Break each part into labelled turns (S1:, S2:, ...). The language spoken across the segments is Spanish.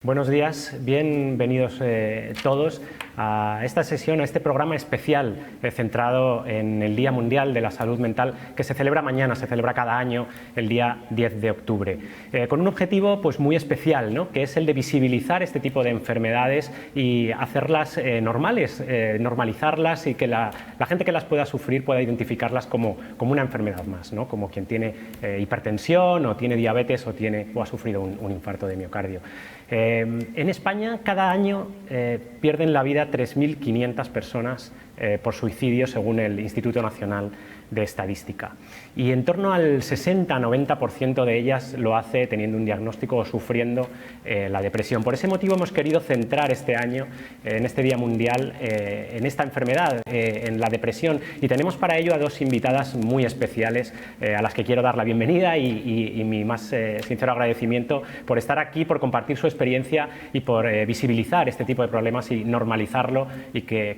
S1: Buenos días, bienvenidos todos a esta sesión, a este programa especial centrado en el Día Mundial de la Salud Mental que se celebra mañana, se celebra cada año el día 10 de octubre, con un objetivo pues, muy especial, ¿no? Que es el de visibilizar este tipo de enfermedades y hacerlas normales, normalizarlas y que la gente que las pueda sufrir pueda identificarlas como una enfermedad más, ¿no? Como quien tiene hipertensión o tiene diabetes o ha sufrido un infarto de miocardio. En España cada año pierden la vida 3.500 personas por suicidio según el Instituto Nacional de Estadística, y en torno al 60-90% de ellas lo hace teniendo un diagnóstico o sufriendo la depresión. Por ese motivo hemos querido centrar este año, en este Día Mundial, en esta enfermedad, en la depresión, y tenemos para ello a dos invitadas muy especiales a las que quiero dar la bienvenida y mi más sincero agradecimiento por estar aquí, por compartir su experiencia y por visibilizar este tipo de problemas y normalizarlo, y que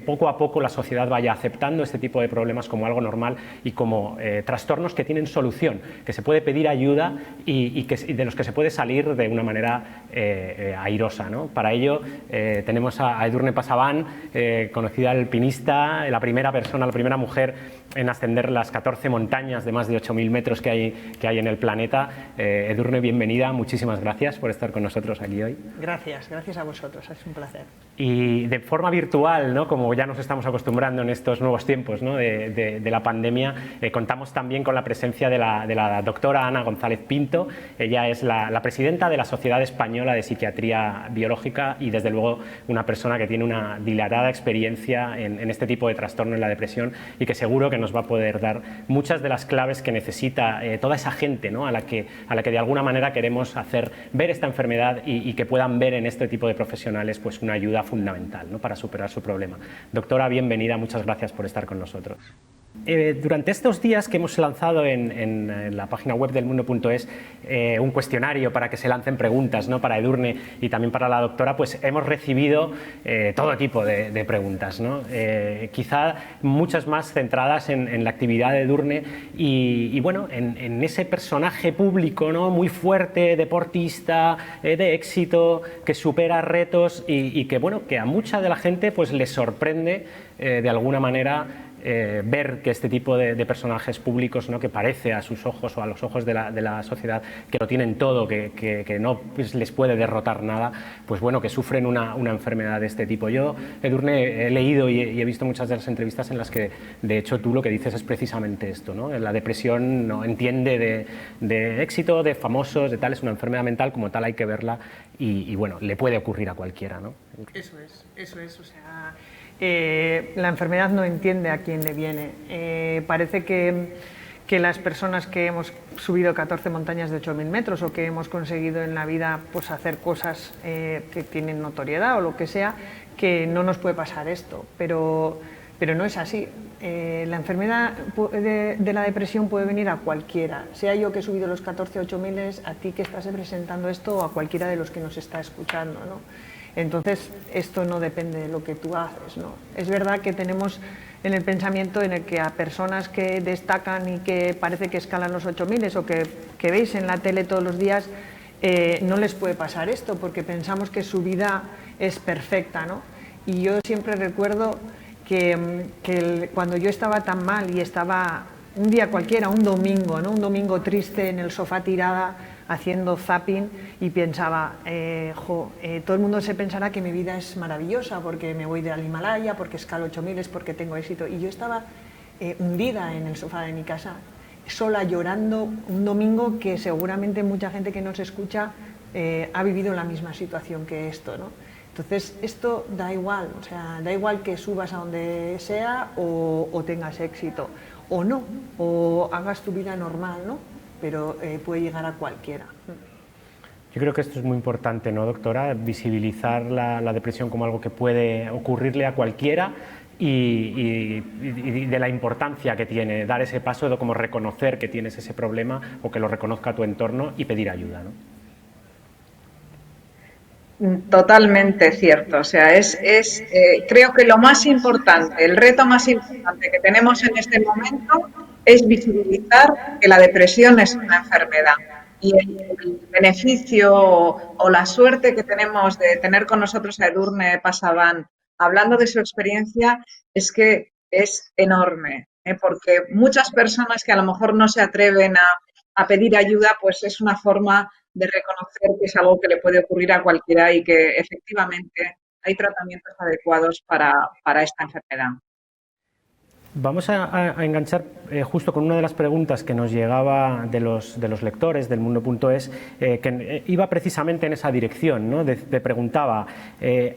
S1: poco a poco la sociedad vaya aceptando este tipo de problemas como algo normal y como trastornos que tienen solución, que se puede pedir ayuda y de los que se puede salir de una manera airosa, ¿no? Para ello tenemos a Edurne Pasaban, conocida alpinista, la primera persona, la primera mujer en ascender las 14 montañas de más de 8.000 metros que hay en el planeta. Edurne, bienvenida, muchísimas gracias por estar con nosotros aquí hoy.
S2: Gracias a vosotros, es un placer.
S1: Y de forma virtual, ¿no? Como ya nos estamos acostumbrando en estos nuevos tiempos, ¿no? de la pandemia, contamos también con la presencia de la doctora Ana González Pinto. Ella es la presidenta de la Sociedad Española de Psiquiatría Biológica y desde luego una persona que tiene una dilatada experiencia en este tipo de trastorno, en la depresión, y que seguro que nos va a poder dar muchas de las claves que necesita toda esa gente, ¿no? a la que de alguna manera queremos hacer ver esta enfermedad y que puedan ver en este tipo de profesionales pues una ayuda fundamental, ¿no? Para superar su problema. Doctora, bienvenida, muchas gracias por estar con nosotros. Durante estos días que hemos lanzado en la página web del mundo.es un cuestionario para que se lancen preguntas, ¿no? Para Edurne y también para la doctora, pues hemos recibido todo tipo de preguntas, ¿no? Quizá muchas más centradas en la actividad de Edurne y bueno, en ese personaje público, ¿no? Muy fuerte, deportista, de éxito, que supera retos y que, bueno, que a mucha de la gente pues les sorprende de alguna manera ver que este tipo de personajes públicos, ¿no? Que parece a sus ojos o a los ojos de la sociedad que lo tienen todo, que no pues, les puede derrotar nada, pues bueno, que sufren una enfermedad de este tipo. Yo, Edurne, he leído y he visto muchas de las entrevistas en las que, de hecho, tú lo que dices es precisamente esto, ¿no? La depresión no entiende de éxito, de famosos, de tal, es una enfermedad mental, como tal hay que verla y bueno, le puede ocurrir a cualquiera, ¿no?
S2: Eso es, o sea, la enfermedad no entiende a quién le viene. Parece que las personas que hemos subido 14 montañas de 8.000 metros o que hemos conseguido en la vida pues, hacer cosas que tienen notoriedad o lo que sea, que no nos puede pasar esto, pero no es así. La enfermedad de la depresión puede venir a cualquiera, sea yo que he subido los 14 8.000, a ti que estás presentando esto o a cualquiera de los que nos está escuchando, ¿no? Entonces, esto no depende de lo que tú haces, ¿no? Es verdad que tenemos en el pensamiento en el que a personas que destacan y que parece que escalan los 8.000 o que veis en la tele todos los días, no les puede pasar esto porque pensamos que su vida es perfecta, ¿no? Y yo siempre recuerdo que cuando yo estaba tan mal y estaba un día cualquiera, un domingo, ¿no? Un domingo triste en el sofá tirada, haciendo zapping y pensaba, todo el mundo se pensará que mi vida es maravillosa porque me voy del Himalaya, porque escalo 8.000, porque tengo éxito, y yo estaba hundida en el sofá de mi casa, sola llorando, un domingo que seguramente mucha gente que nos escucha ha vivido la misma situación que esto, ¿no? Entonces esto da igual, o sea, da igual que subas a donde sea o tengas éxito o no, o hagas tu vida normal, ¿no? Pero puede llegar a cualquiera.
S1: Yo creo que esto es muy importante, ¿no, doctora? Visibilizar la depresión como algo que puede ocurrirle a cualquiera y de la importancia que tiene dar ese paso, de como reconocer que tienes ese problema o que lo reconozca tu entorno y pedir ayuda, ¿no?
S3: Totalmente cierto, o sea, creo que lo más importante, el reto más importante que tenemos en este momento es visibilizar que la depresión es una enfermedad el beneficio o la suerte que tenemos de tener con nosotros a Edurne Pasaban hablando de su experiencia es que es enorme, porque muchas personas que a lo mejor no se atreven a pedir ayuda, pues es una forma de reconocer que es algo que le puede ocurrir a cualquiera y que efectivamente hay tratamientos adecuados para esta enfermedad.
S1: Vamos a enganchar justo con una de las preguntas que nos llegaba de los lectores del mundo.es, que iba precisamente en esa dirección, ¿no? Te preguntaba,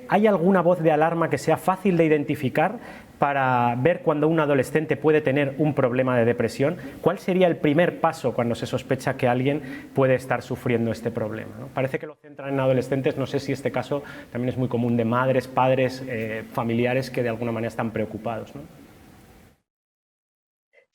S1: ¿hay alguna voz de alarma que sea fácil de identificar para ver cuando un adolescente puede tener un problema de depresión? ¿Cuál sería el primer paso cuando se sospecha que alguien puede estar sufriendo este problema, ¿no? Parece que lo centran en adolescentes, no sé si este caso también es muy común de madres, padres, familiares que de alguna manera están preocupados, ¿no?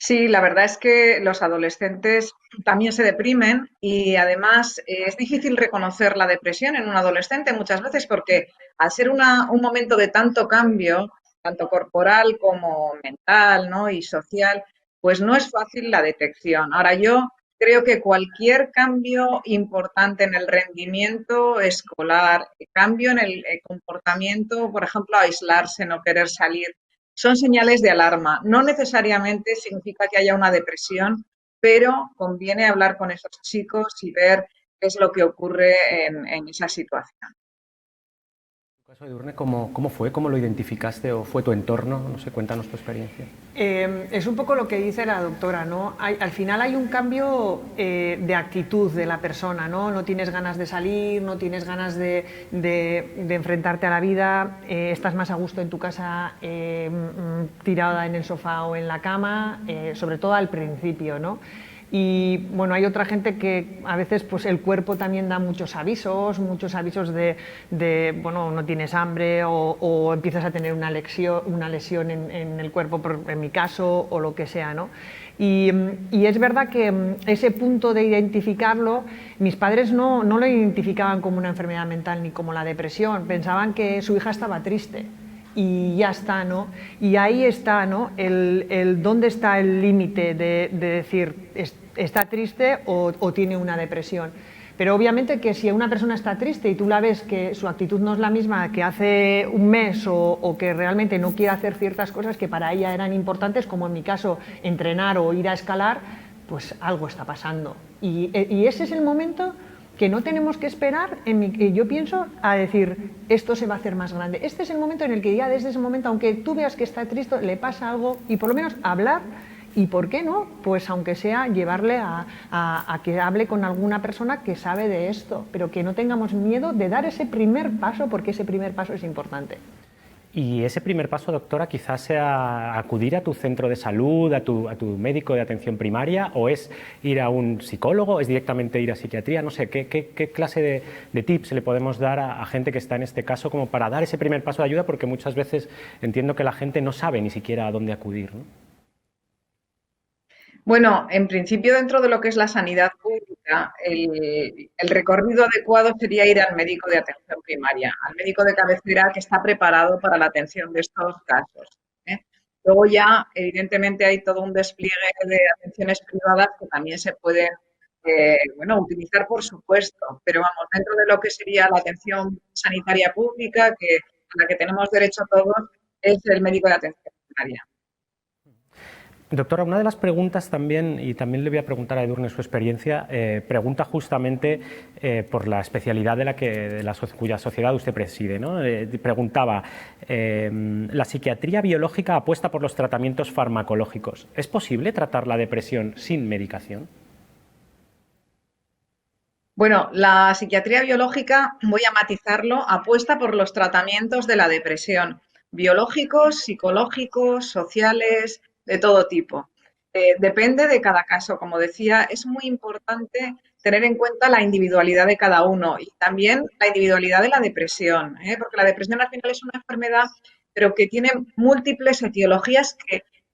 S3: Sí, la verdad es que los adolescentes también se deprimen y además es difícil reconocer la depresión en un adolescente muchas veces porque al ser un momento de tanto cambio, tanto corporal como mental, ¿no? Y social, pues no es fácil la detección. Ahora yo creo que cualquier cambio importante en el rendimiento escolar, cambio en el comportamiento, por ejemplo, aislarse, no querer salir, son señales de alarma. No necesariamente significa que haya una depresión, pero conviene hablar con esos chicos y ver qué es lo que ocurre en esa situación.
S1: En tu caso, Edurne, ¿cómo fue? ¿Cómo lo identificaste o fue tu entorno? No sé, cuéntanos tu experiencia.
S2: Es un poco lo que dice la doctora, ¿no? Al final hay un cambio de actitud de la persona, ¿no? No tienes ganas de salir, no tienes ganas de enfrentarte a la vida, estás más a gusto en tu casa tirada en el sofá o en la cama, sobre todo al principio, ¿no? Y bueno, hay otra gente que a veces pues el cuerpo también da muchos avisos bueno, no tienes hambre o empiezas a tener una lesión en el cuerpo, en mi caso, o lo que sea, ¿no? Y es verdad que ese punto de identificarlo, mis padres no lo identificaban como una enfermedad mental ni como la depresión, pensaban que su hija estaba triste. Y ya está, ¿no? Y ahí está, ¿no? Dónde está el límite de decir está triste o tiene una depresión. Pero obviamente que si una persona está triste y tú la ves que su actitud no es la misma que hace un mes o que realmente no quiere hacer ciertas cosas que para ella eran importantes, como en mi caso entrenar o ir a escalar, pues algo está pasando. Y ese es el momento que no tenemos que esperar, yo pienso, a decir, esto se va a hacer más grande. Este es el momento en el que ya desde ese momento, aunque tú veas que está triste, le pasa algo y por lo menos hablar y, ¿por qué no? Pues aunque sea llevarle a que hable con alguna persona que sabe de esto, pero que no tengamos miedo de dar ese primer paso porque ese primer paso es importante.
S1: Y ese primer paso, doctora, quizás sea acudir a tu centro de salud, a tu médico de atención primaria, o es ir a un psicólogo, es directamente ir a psiquiatría, no sé, ¿qué clase de tips le podemos dar a gente que está en este caso como para dar ese primer paso de ayuda? Porque muchas veces entiendo que la gente no sabe ni siquiera a dónde acudir, ¿no?
S3: Bueno, en principio dentro de lo que es la sanidad pública, el recorrido adecuado sería ir al médico de atención primaria, al médico de cabecera que está preparado para la atención de estos casos, ¿eh? Luego ya, evidentemente, hay todo un despliegue de atenciones privadas que también se pueden, bueno, utilizar, por supuesto, pero vamos, dentro de lo que sería la atención sanitaria pública, que a la que tenemos derecho todos, es el médico de atención primaria.
S1: Doctora, una de las preguntas también, y también le voy a preguntar a Edurne su experiencia, pregunta justamente por la especialidad cuya sociedad usted preside, ¿no? Preguntaba, la psiquiatría biológica apuesta por los tratamientos farmacológicos. ¿Es posible tratar la depresión sin medicación?
S3: Bueno, la psiquiatría biológica, voy a matizarlo, apuesta por los tratamientos de la depresión, biológicos, psicológicos, sociales, de todo tipo. Depende de cada caso. Como decía, es muy importante tener en cuenta la individualidad de cada uno y también la individualidad de la depresión, ¿eh? Porque la depresión al final es una enfermedad, pero que tiene múltiples etiologías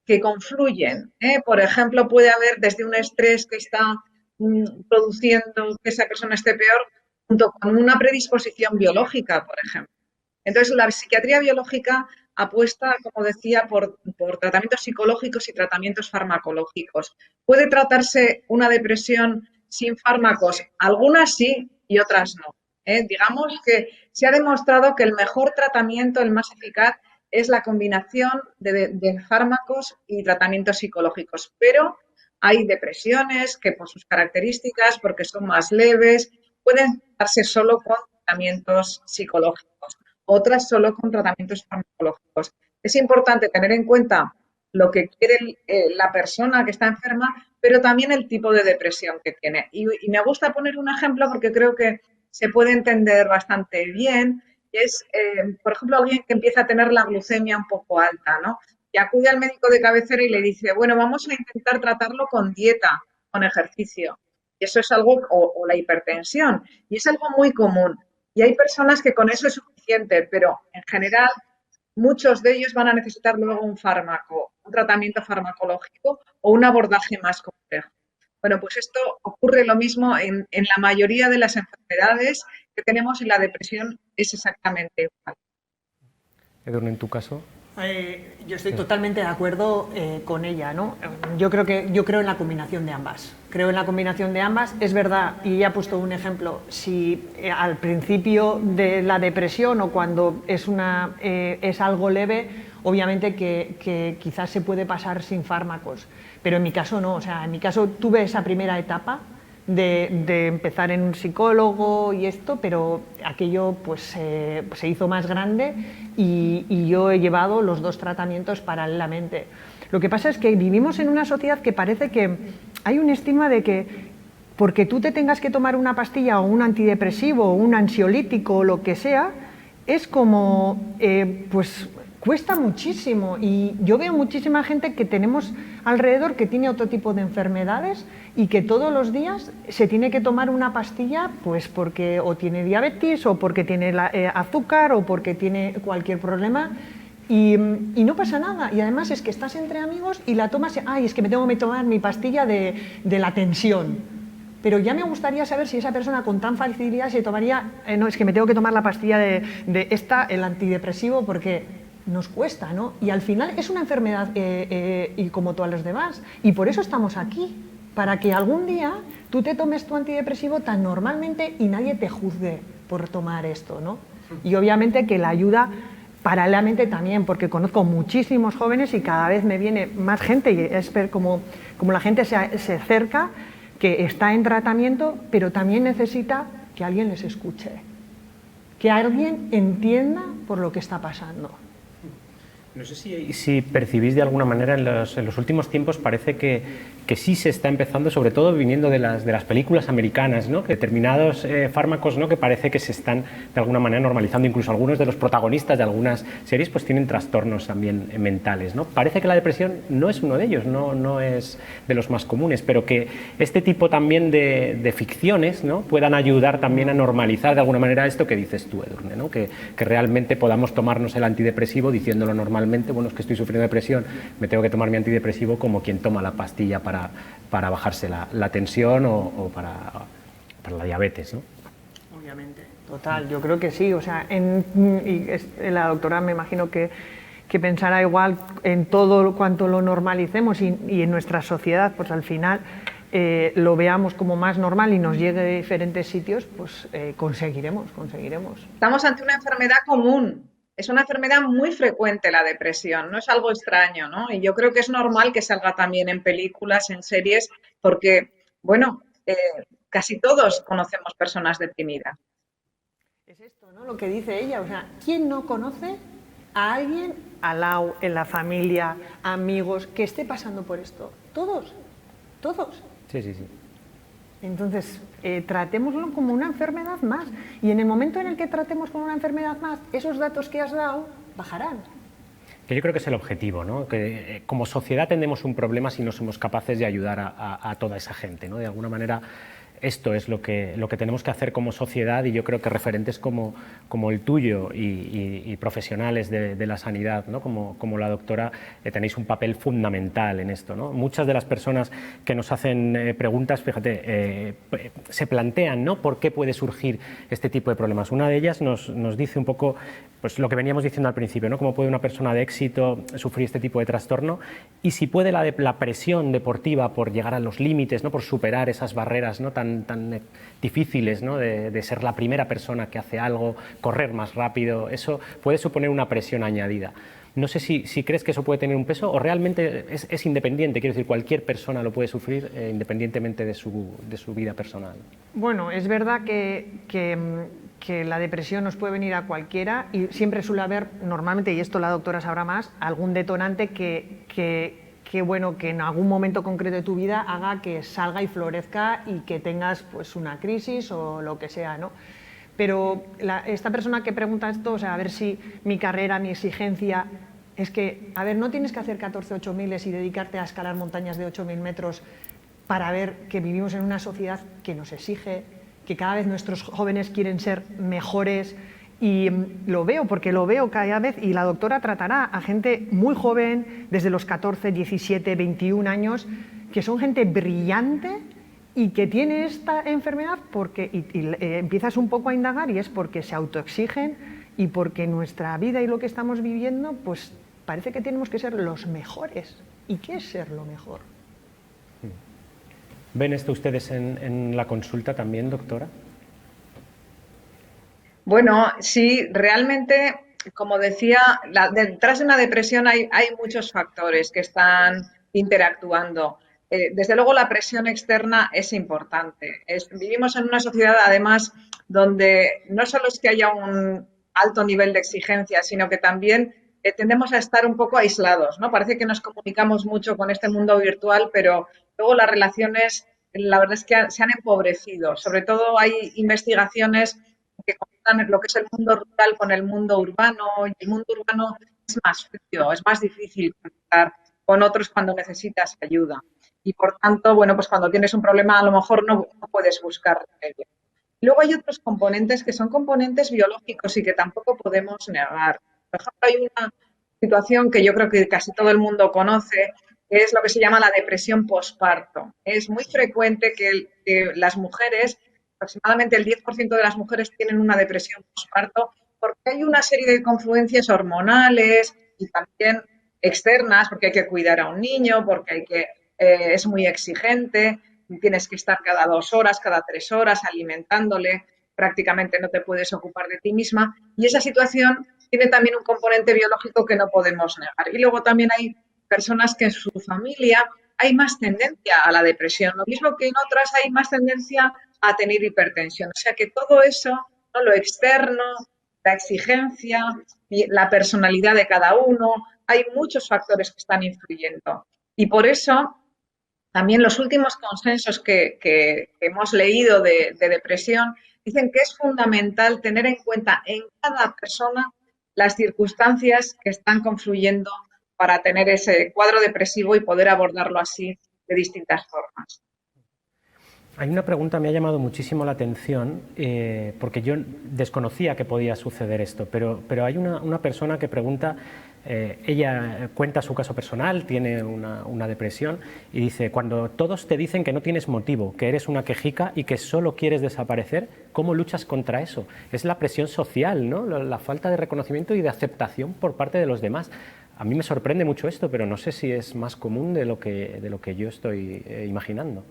S3: que confluyen, ¿eh? Por ejemplo, puede haber desde un estrés que está produciendo que esa persona esté peor, junto con una predisposición biológica, por ejemplo. Entonces, la psiquiatría biológica apuesta, como decía, por tratamientos psicológicos y tratamientos farmacológicos. ¿Puede tratarse una depresión sin fármacos. Algunas sí y otras no. Digamos que se ha demostrado que el mejor tratamiento, el más eficaz, es la combinación de fármacos y tratamientos psicológicos. Pero hay depresiones que por sus características, porque son más leves, pueden darse solo con tratamientos psicológicos, otras solo con tratamientos farmacológicos. Es importante tener en cuenta lo que quiere la persona que está enferma, pero también el tipo de depresión que tiene. Y me gusta poner un ejemplo porque creo que se puede entender bastante bien. Es, por ejemplo, alguien que empieza a tener la glucemia un poco alta, ¿no? Y acude al médico de cabecera y le dice, bueno, vamos a intentar tratarlo con dieta, con ejercicio. Y eso es algo, o la hipertensión, y es algo muy común. Y hay personas que con eso es suficiente, pero en general muchos de ellos van a necesitar luego un fármaco, un tratamiento farmacológico o un abordaje más complejo. Bueno, pues esto ocurre lo mismo en la mayoría de las enfermedades que tenemos y la depresión es exactamente igual.
S1: Edurne, en tu caso.
S2: Yo estoy totalmente de acuerdo con ella, ¿no? Yo creo en la combinación de ambas. Creo en la combinación de ambas. Es verdad, y ella ha puesto un ejemplo, si al principio de la depresión o cuando es algo leve, obviamente que quizás se puede pasar sin fármacos. Pero en mi caso no, o sea, en mi caso tuve esa primera etapa de empezar en un psicólogo y esto, pero aquello pues se hizo más grande y yo he llevado los dos tratamientos paralelamente. Lo que pasa es que vivimos en una sociedad que parece que hay un estigma de que porque tú te tengas que tomar una pastilla o un antidepresivo o un ansiolítico o lo que sea, es como pues cuesta muchísimo, y yo veo muchísima gente que tenemos alrededor que tiene otro tipo de enfermedades y que todos los días se tiene que tomar una pastilla pues porque o tiene diabetes o porque tiene azúcar o porque tiene cualquier problema y no pasa nada, y además es que estás entre amigos y la tomas, ay, es que me tengo que tomar mi pastilla de la tensión. Pero ya me gustaría saber si esa persona con tan facilidad se tomaría, no, es que me tengo que tomar la pastilla el antidepresivo, porque nos cuesta, ¿no? Y al final es una enfermedad y como todas las demás. Y por eso estamos aquí, para que algún día tú te tomes tu antidepresivo tan normalmente y nadie te juzgue por tomar esto, ¿no? Y obviamente que la ayuda paralelamente también, porque conozco muchísimos jóvenes y cada vez me viene más gente, y es ver como la gente se acerca, que está en tratamiento, pero también necesita que alguien les escuche, que alguien entienda por lo que está pasando.
S1: No sé si percibís de alguna manera en los últimos tiempos, parece que sí se está empezando, sobre todo viniendo de las películas americanas, ¿no? Que determinados fármacos, ¿no? Que parece que se están de alguna manera normalizando. Incluso algunos de los protagonistas de algunas series pues tienen trastornos también mentales, ¿no? Parece que la depresión no es uno de ellos, no es de los más comunes, pero que este tipo también de ficciones, ¿no? Puedan ayudar también a normalizar de alguna manera esto que dices tú, Edurne, ¿no? Que realmente podamos tomarnos el antidepresivo diciéndolo normalmente. Bueno, es que estoy sufriendo depresión, me tengo que tomar mi antidepresivo como quien toma la pastilla para bajarse la tensión o para la diabetes, ¿no?
S2: Obviamente, total, yo creo que sí, o sea, la doctora me imagino que pensará igual en todo cuanto lo normalicemos y en nuestra sociedad, pues al final lo veamos como más normal y nos llegue de diferentes sitios, pues conseguiremos.
S3: Estamos ante una enfermedad común. Es una enfermedad muy frecuente la depresión, no es algo extraño, ¿no? Y yo creo que es normal que salga también en películas, en series, porque, bueno, casi todos conocemos personas deprimidas.
S2: Es esto, ¿no? Lo que dice ella, o sea, ¿quién no conoce a alguien al lado, en la familia, amigos, que esté pasando por esto? Todos.
S1: Sí.
S2: Entonces, tratémoslo como una enfermedad más. Y en el momento en el que tratemos como una enfermedad más, esos datos que has dado bajarán.
S1: Que yo creo que es el objetivo, ¿no? Que como sociedad tenemos un problema si no somos capaces de ayudar a toda esa gente, ¿no? De alguna manera esto es lo que tenemos que hacer como sociedad, y yo creo que referentes como el tuyo y profesionales de la sanidad, ¿no? como la doctora, tenéis un papel fundamental en esto, ¿no? Muchas de las personas que nos hacen preguntas, fíjate, se plantean, ¿no?, por qué puede surgir este tipo de problemas. Una de ellas nos dice un poco pues lo que veníamos diciendo al principio, ¿no?, cómo puede una persona de éxito sufrir este tipo de trastorno, y si puede la presión deportiva por llegar a los límites, ¿no?, por superar esas barreras, ¿no?, tan difíciles, ¿no?, de ser la primera persona que hace algo, correr más rápido, eso puede suponer una presión añadida. No sé si crees que eso puede tener un peso o realmente es independiente, quiero decir, cualquier persona lo puede sufrir independientemente de su vida personal.
S2: Bueno, es verdad que la depresión nos puede venir a cualquiera, y siempre suele haber, normalmente, y esto la doctora sabrá más, algún detonante que en algún momento concreto de tu vida haga que salga y florezca y que tengas pues una crisis o lo que sea, ¿no? Pero esta persona que pregunta esto, o sea, a ver si mi carrera, mi exigencia, es que, a ver, no tienes que hacer 14 8000 y dedicarte a escalar montañas de 8000 metros para ver que vivimos en una sociedad que nos exige, que cada vez nuestros jóvenes quieren ser mejores, y lo veo porque lo veo cada vez, y la doctora tratará a gente muy joven, desde los 14, 17, 21 años, que son gente brillante y que tiene esta enfermedad porque empiezas un poco a indagar, y es porque se autoexigen y porque nuestra vida y lo que estamos viviendo, pues parece que tenemos que ser los mejores. ¿Y qué es ser lo mejor?
S1: ¿Ven esto ustedes en la consulta también, doctora?
S3: Bueno, sí, realmente, como decía, detrás de una depresión hay muchos factores que están interactuando. Desde luego, la presión externa es importante. Vivimos en una sociedad, además, donde no solo es que haya un alto nivel de exigencia, sino que también tendemos a estar un poco aislados, ¿no? Parece que nos comunicamos mucho con este mundo virtual, pero luego las relaciones, la verdad es que se han empobrecido. Sobre todo hay investigaciones que comparan lo que es el mundo rural con el mundo urbano, y el mundo urbano es más frío, es más difícil conectar con otros cuando necesitas ayuda. Y por tanto, bueno, pues cuando tienes un problema a lo mejor no puedes buscar remedio. Luego hay otros componentes que son componentes biológicos y que tampoco podemos negar. Por ejemplo, hay una situación que yo creo que casi todo el mundo conoce, que es lo que se llama la depresión posparto. Es muy frecuente que las mujeres, aproximadamente el 10% de las mujeres tienen una depresión posparto, porque hay una serie de confluencias hormonales y también externas, porque hay que cuidar a un niño, porque es muy exigente, tienes que estar cada 2 horas, cada 3 horas alimentándole, prácticamente no te puedes ocupar de ti misma, y esa situación tiene también un componente biológico que no podemos negar. Y luego también hay personas que en su familia hay más tendencia a la depresión, lo mismo que en otras hay más tendencia a tener hipertensión. O sea que todo eso, ¿no?, lo externo, la exigencia, la personalidad de cada uno, hay muchos factores que están influyendo. Y por eso también los últimos consensos que hemos leído de depresión dicen que es fundamental tener en cuenta en cada persona las circunstancias que están confluyendo para tener ese cuadro depresivo y poder abordarlo así de distintas formas.
S1: Hay una pregunta que me ha llamado muchísimo la atención, porque yo desconocía que podía suceder esto, pero hay una persona que pregunta, ella cuenta su caso personal, tiene una depresión, y dice: cuando todos te dicen que no tienes motivo, que eres una quejica y que solo quieres desaparecer, ¿cómo luchas contra eso? Es la presión social, ¿no?, la falta de reconocimiento y de aceptación por parte de los demás. A mí me sorprende mucho esto, pero no sé si es más común de lo que yo estoy imaginando.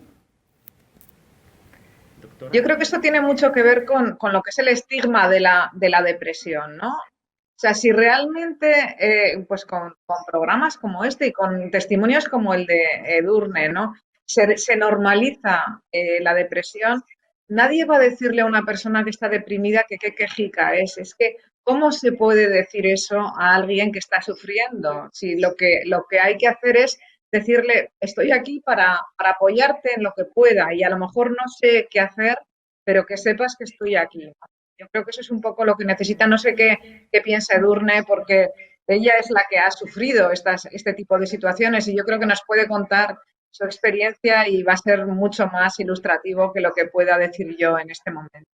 S3: Yo creo que esto tiene mucho que ver con lo que es el estigma de la depresión, ¿no? O sea, si realmente, pues con programas como este y con testimonios como el de Edurne, ¿no?, se normaliza la depresión, nadie va a decirle a una persona que está deprimida que qué quejica es. Es que, ¿cómo se puede decir eso a alguien que está sufriendo? Si lo que hay que hacer es decirle: estoy aquí para apoyarte en lo que pueda, y a lo mejor no sé qué hacer, pero que sepas que estoy aquí. Yo creo que eso es un poco lo que necesita. No sé qué piensa Edurne, porque ella es la que ha sufrido este tipo de situaciones, y yo creo que nos puede contar su experiencia y va a ser mucho más ilustrativo que lo que pueda decir yo en este momento.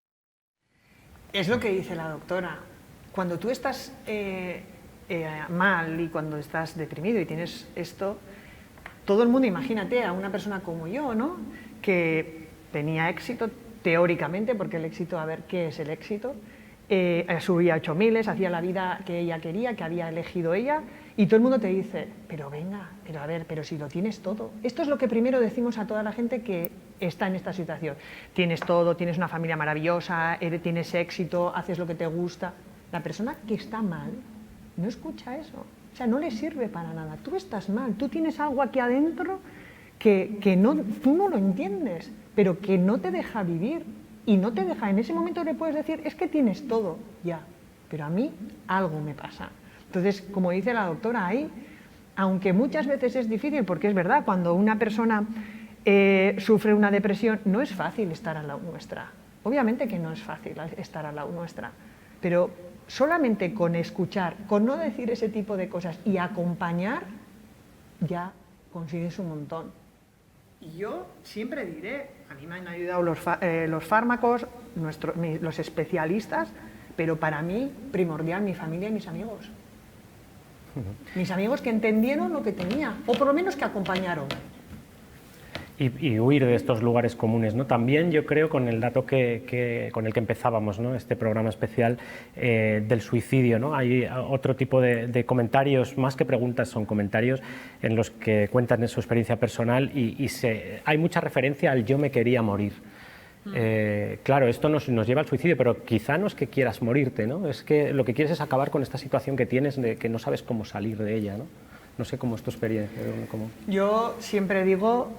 S2: Es lo que dice la doctora. Cuando tú estás mal y cuando estás deprimido y tienes esto, todo el mundo, imagínate a una persona como yo, ¿no? Que tenía éxito teóricamente, porque el éxito, a ver, ¿qué es el éxito? Subía 8000, hacía la vida que ella quería, que había elegido ella, y todo el mundo te dice, pero venga, pero a ver, pero si lo tienes todo. Esto es lo que primero decimos a toda la gente que está en esta situación. Tienes todo, tienes una familia maravillosa, tienes éxito, haces lo que te gusta. La persona que está mal no escucha eso, o sea, no le sirve para nada. Tú estás mal, tú tienes algo aquí adentro que no, tú no lo entiendes, pero que no te deja vivir. Y no te deja, en ese momento le puedes decir, es que tienes todo, ya, pero a mí algo me pasa. Entonces, como dice la doctora ahí, aunque muchas veces es difícil, porque es verdad, cuando una persona sufre una depresión, no es fácil estar al lado nuestra. Obviamente que no es fácil estar al lado nuestra, pero solamente con escuchar, con no decir ese tipo de cosas y acompañar, ya consigues un montón. Y yo siempre diré, a mí me han ayudado los fármacos, los especialistas, pero para mí primordial mi familia y mis amigos. Mis amigos que entendieron lo que tenía, o por lo menos que acompañaron.
S1: Y huir de estos lugares comunes, ¿no? También yo creo con el dato con el que empezábamos, ¿no? Este programa especial del suicidio, ¿no? Hay otro tipo de comentarios, más que preguntas, son comentarios en los que cuentan su experiencia personal y hay mucha referencia al yo me quería morir. Claro, esto nos lleva al suicidio, pero quizá no es que quieras morirte, ¿no? Es que lo que quieres es acabar con esta situación que tienes de que no sabes cómo salir de ella, ¿no? No sé cómo es tu experiencia.
S2: Yo siempre digo,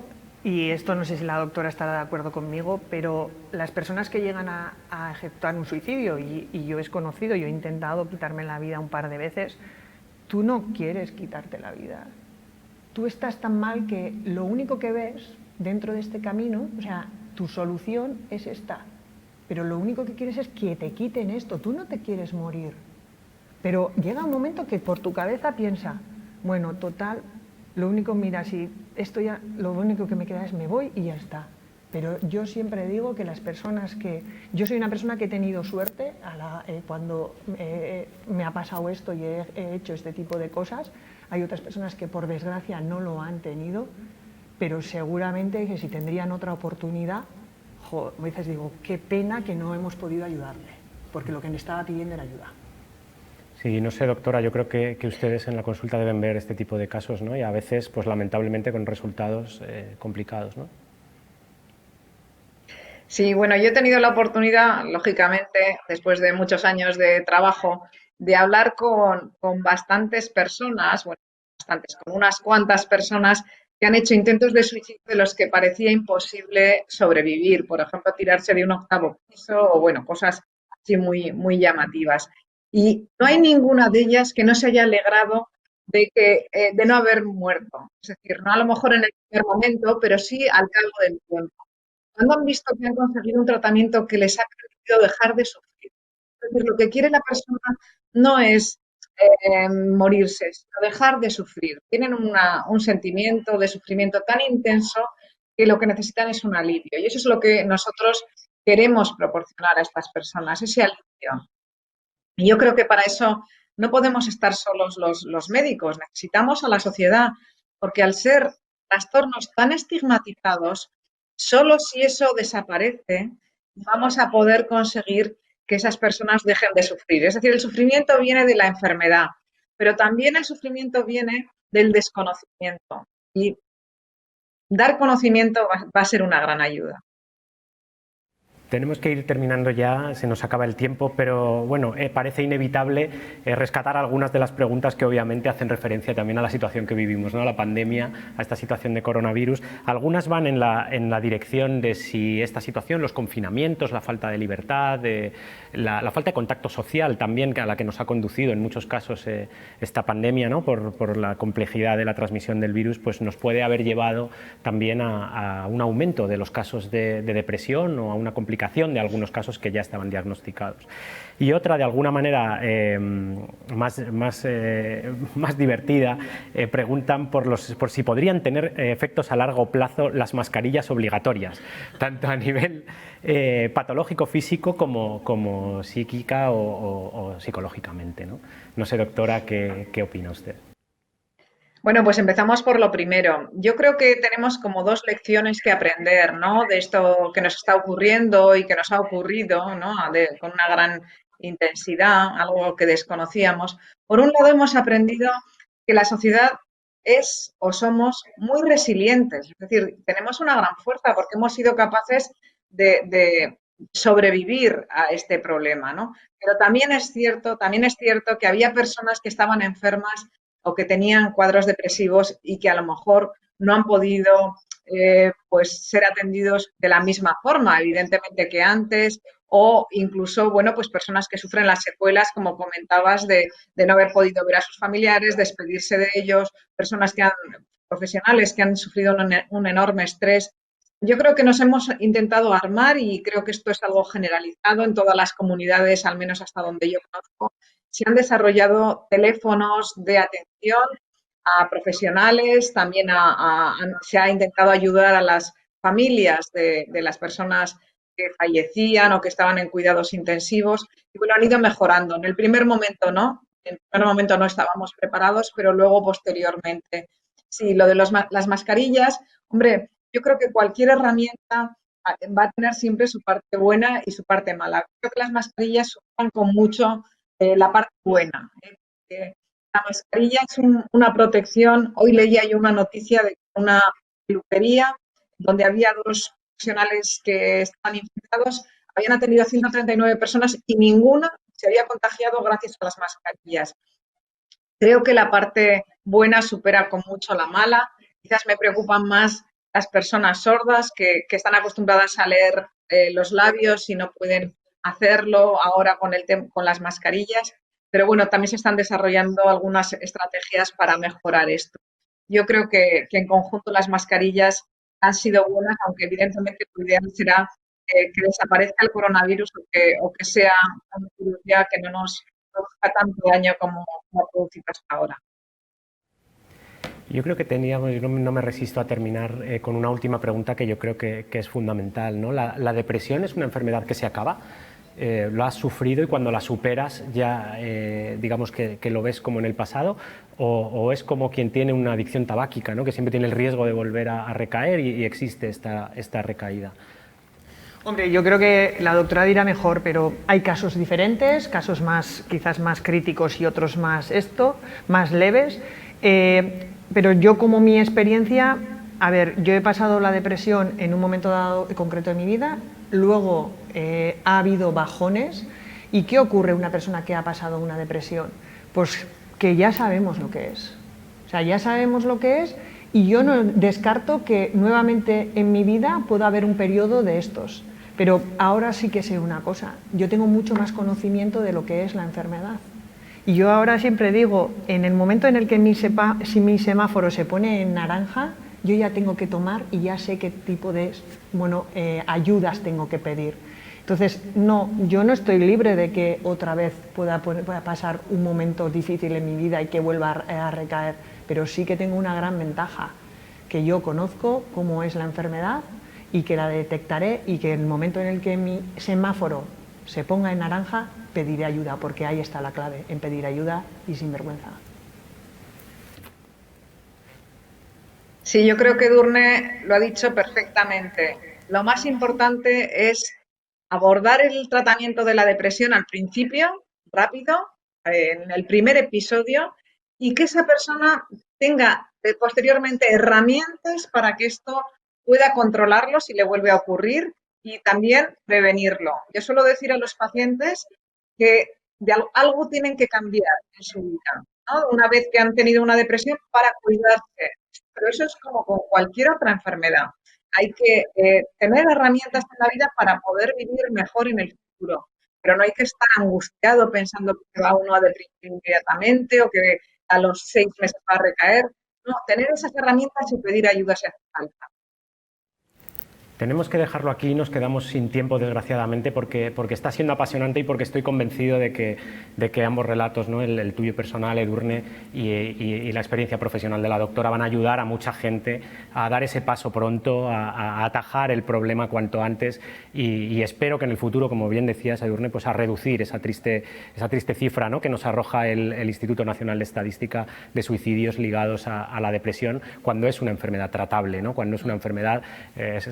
S2: y esto no sé si la doctora estará de acuerdo conmigo, pero las personas que llegan a ejecutar un suicidio, y yo he conocido, yo he intentado quitarme la vida un par de veces, tú no quieres quitarte la vida. Tú estás tan mal que lo único que ves dentro de este camino, o sea, tu solución es esta, pero lo único que quieres es que te quiten esto, tú no te quieres morir. Pero llega un momento que por tu cabeza piensa, bueno, total, lo único, mira, si esto ya, lo único que me queda es me voy y ya está. Pero yo siempre digo que las personas que... Yo soy una persona que he tenido suerte cuando me ha pasado esto y he hecho este tipo de cosas. Hay otras personas que por desgracia no lo han tenido, pero seguramente que si tendrían otra oportunidad, a veces digo, qué pena que no hemos podido ayudarle, porque lo que me estaba pidiendo era ayuda.
S1: Sí, no sé, doctora, yo creo que ustedes en la consulta deben ver este tipo de casos, ¿no? Y a veces, pues lamentablemente, con resultados complicados, ¿no?
S3: Sí, bueno, yo he tenido la oportunidad, lógicamente, después de muchos años de trabajo, de hablar con bastantes personas, bueno, bastantes, con unas cuantas personas que han hecho intentos de suicidio de los que parecía imposible sobrevivir, por ejemplo, tirarse de un octavo piso o, bueno, cosas así muy, muy llamativas. Y no hay ninguna de ellas que no se haya alegrado de no haber muerto. Es decir, no a lo mejor en el primer momento, pero sí al cabo del tiempo. Cuando han visto que han conseguido un tratamiento que les ha permitido dejar de sufrir. Es decir, lo que quiere la persona no es morirse, sino dejar de sufrir. Tienen un sentimiento de sufrimiento tan intenso que lo que necesitan es un alivio. Y eso es lo que nosotros queremos proporcionar a estas personas, ese alivio. Y yo creo que para eso no podemos estar solos los médicos, necesitamos a la sociedad, porque al ser trastornos tan estigmatizados, solo si eso desaparece, vamos a poder conseguir que esas personas dejen de sufrir. Es decir, el sufrimiento viene de la enfermedad, pero también el sufrimiento viene del desconocimiento. Y dar conocimiento va a ser una gran ayuda.
S1: Tenemos que ir terminando ya, se nos acaba el tiempo, pero bueno, parece inevitable rescatar algunas de las preguntas que obviamente hacen referencia también a la situación que vivimos, ¿no? A la pandemia, a esta situación de coronavirus. Algunas van en la dirección de si esta situación, los confinamientos, la falta de libertad, la falta de contacto social también a la que nos ha conducido en muchos casos esta pandemia, ¿no? Por la complejidad de la transmisión del virus, pues nos puede haber llevado también a un aumento de los casos de depresión o a una complicación cronificación de algunos casos que ya estaban diagnosticados. Y otra, de alguna manera más divertida, preguntan por si podrían tener efectos a largo plazo las mascarillas obligatorias, tanto a nivel patológico físico como psíquica o psicológicamente, ¿no? No sé, doctora, ¿qué opina usted?
S3: Bueno, pues empezamos por lo primero. Yo creo que tenemos como dos lecciones que aprender, ¿no? De esto que nos está ocurriendo y que nos ha ocurrido, ¿no? Con una gran intensidad, algo que desconocíamos. Por un lado, hemos aprendido que la sociedad es o somos muy resilientes, es decir, tenemos una gran fuerza porque hemos sido capaces de sobrevivir a este problema, ¿no? Pero también es cierto que había personas que estaban enfermas o que tenían cuadros depresivos y que a lo mejor no han podido pues ser atendidos de la misma forma, evidentemente, que antes, o incluso, bueno, pues personas que sufren las secuelas, como comentabas, de no haber podido ver a sus familiares, despedirse de ellos, personas profesionales que han sufrido un enorme estrés. Yo creo que nos hemos intentado armar y creo que esto es algo generalizado en todas las comunidades, al menos hasta donde yo conozco. Se han desarrollado teléfonos de atención a profesionales, también se ha intentado ayudar a las familias de las personas que fallecían o que estaban en cuidados intensivos y bueno, han ido mejorando. En el primer momento no, en el primer momento no estábamos preparados, pero luego posteriormente sí. Lo de las mascarillas, hombre, yo creo que cualquier herramienta va a tener siempre su parte buena y su parte mala. Creo que las mascarillas suman con mucho la parte buena. La mascarilla es una protección. Hoy leía yo una noticia de una peluquería donde había dos profesionales que estaban infectados, habían atendido a 139 personas y ninguna se había contagiado gracias a las mascarillas. Creo que la parte buena supera con mucho la mala. Quizás me preocupan más las personas sordas que están acostumbradas a leer los labios y no pueden hacerlo ahora con las mascarillas. Pero bueno, también se están desarrollando algunas estrategias para mejorar esto. Yo creo que en conjunto las mascarillas han sido buenas, aunque evidentemente lo ideal será que desaparezca el coronavirus o que sea una cirugía que no nos produzca tanto daño como ha producido hasta ahora.
S1: Yo creo que teníamos, yo no me resisto a terminar con una última pregunta que yo creo que es fundamental, ¿no? ¿La depresión es una enfermedad que se acaba? ¿Lo has sufrido y cuando la superas ya digamos que lo ves como en el pasado? ¿O es como quien tiene una adicción tabáquica, ¿no? Que siempre tiene el riesgo de volver a recaer y existe esta recaída?
S2: Hombre, yo creo que la doctora dirá mejor, pero hay casos diferentes, casos quizás más críticos y otros más leves. Pero yo, como mi experiencia, a ver, yo he pasado la depresión en un momento dado concreto de mi vida, luego ha habido bajones. ¿Y qué ocurre una persona que ha pasado una depresión? Pues que ya sabemos lo que es. O sea, ya sabemos lo que es y yo no descarto que nuevamente en mi vida pueda haber un periodo de estos. Pero ahora sí que sé una cosa, yo tengo mucho más conocimiento de lo que es la enfermedad. Y yo ahora siempre digo, en el momento en el que si mi semáforo se pone en naranja, yo ya tengo que tomar y ya sé qué tipo de ayudas tengo que pedir. Entonces, no, yo no estoy libre de que otra vez pueda pasar un momento difícil en mi vida y que vuelva a recaer, pero sí que tengo una gran ventaja, que yo conozco cómo es la enfermedad y que la detectaré y que en el momento en el que mi semáforo se ponga en naranja, pediré ayuda, porque ahí está la clave, en pedir ayuda y sin vergüenza.
S3: Sí, yo creo que Edurne lo ha dicho perfectamente. Lo más importante es abordar el tratamiento de la depresión al principio, rápido, en el primer episodio, y que esa persona tenga posteriormente herramientas para que esto pueda controlarlo si le vuelve a ocurrir y también prevenirlo. Yo suelo decir a los pacientes que algo tienen que cambiar en su vida, ¿no? Una vez que han tenido una depresión para cuidarse. Pero eso es como con cualquier otra enfermedad. Hay que tener herramientas en la vida para poder vivir mejor en el futuro. Pero no hay que estar angustiado pensando que va uno a deprimir inmediatamente o que a los 6 meses va a recaer. No, tener esas herramientas y pedir ayuda si hace falta.
S1: Tenemos que dejarlo aquí, nos quedamos sin tiempo desgraciadamente porque está siendo apasionante y porque estoy convencido de que ambos relatos, ¿no? el tuyo personal, Edurne, y la experiencia profesional de la doctora van a ayudar a mucha gente a dar ese paso pronto, a atajar el problema cuanto antes y espero que en el futuro, como bien decías, Edurne, pues a reducir esa triste cifra, ¿no? que nos arroja el Instituto Nacional de Estadística de suicidios ligados a la depresión cuando es una enfermedad tratable, ¿no? Cuando es una enfermedad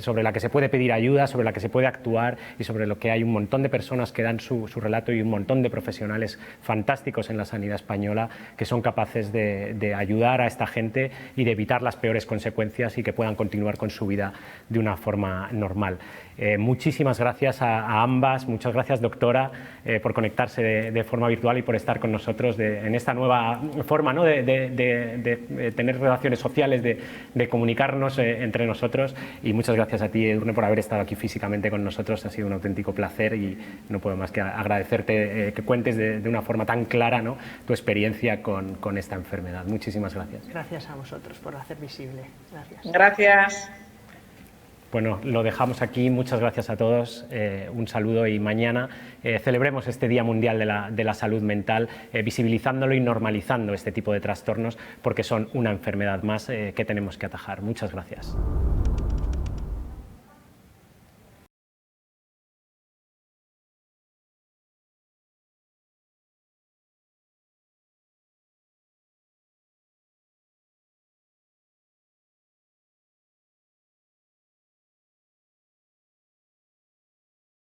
S1: sobre la que se puede pedir ayuda, sobre la que se puede actuar y sobre lo que hay un montón de personas que dan su relato y un montón de profesionales fantásticos en la sanidad española que son capaces de ayudar a esta gente y de evitar las peores consecuencias y que puedan continuar con su vida de una forma normal. Muchísimas gracias a ambas, muchas gracias doctora por conectarse de forma virtual y por estar con nosotros en esta nueva forma, ¿no? de tener relaciones sociales, de comunicarnos entre nosotros y muchas gracias a ti Edurne por haber estado aquí físicamente con nosotros, ha sido un auténtico placer y no puedo más que agradecerte que cuentes de una forma tan clara, ¿no? tu experiencia con esta enfermedad. Muchísimas gracias.
S2: Gracias a vosotros por hacer visible. Gracias.
S3: Gracias.
S1: Bueno, lo dejamos aquí. Muchas gracias a todos. Un saludo y mañana celebremos este Día Mundial de la Salud Mental, visibilizándolo y normalizando este tipo de trastornos porque son una enfermedad más que tenemos que atajar. Muchas gracias.